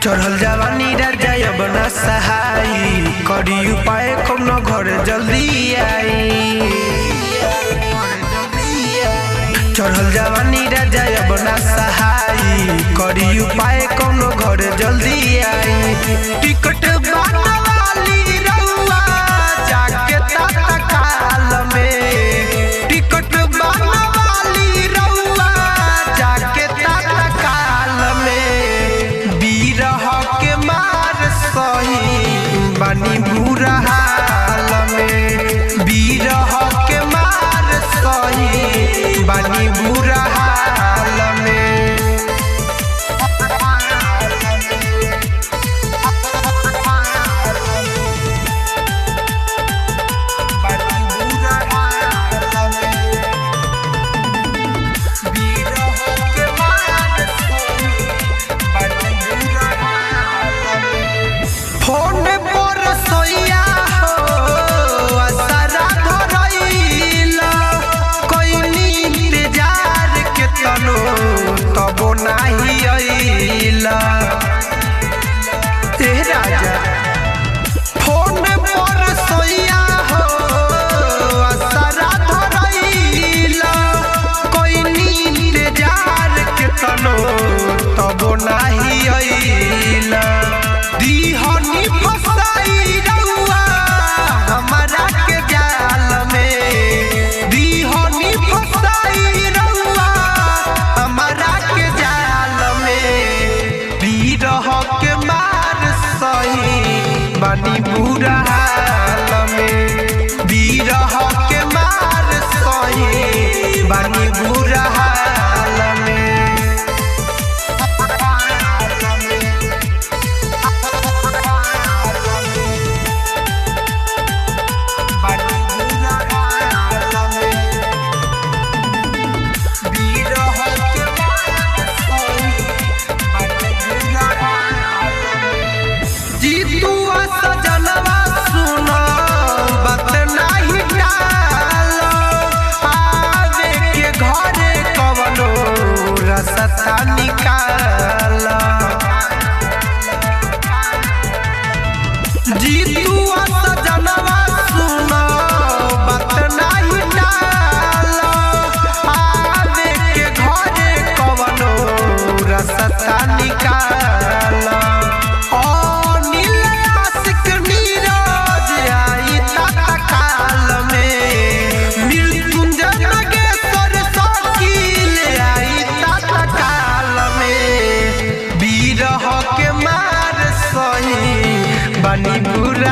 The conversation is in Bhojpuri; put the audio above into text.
चढ़ल जवानी राजा अब न सहाई करी उपाय कौन घर जल्दी आई। चढ़ल जवानी राजा अब न सहाई करी उपाय कौन घर जल्दी आई। टिकट बनवाली रउआ जाके तत्काल में, टिकट बनवाली रउआ जाके तत्काल में। बीरह के मार सही बनी बुरा हाल में, बीरह के मार सही बनी बुरा हाल में। फोन पर सोया हो असरा धरइला कोइनी इंतजार के तनो तबो नाही आइला। ए राजा फोन पर सोया हो असरा धरइला कोइनी इंतजार के तनो तबो नाही आइला। दीहनी फसाई रउआ हमारा के जाल में, दीहनी फसाई रउआ हमारा के जाल में। बीरह के मार सही बनी बुरा हाल में, बीरह के मार सही बनी बुरा हाल में। सजनवा सुनो बात नाही टाल, आवे के घरे कवनो रसता निकाल। जीतुआ सजनवा सुनो बात नाही टाल, आवे के घरे कवनो रसता निकाल। बीरह के मार सही बनी बुरा।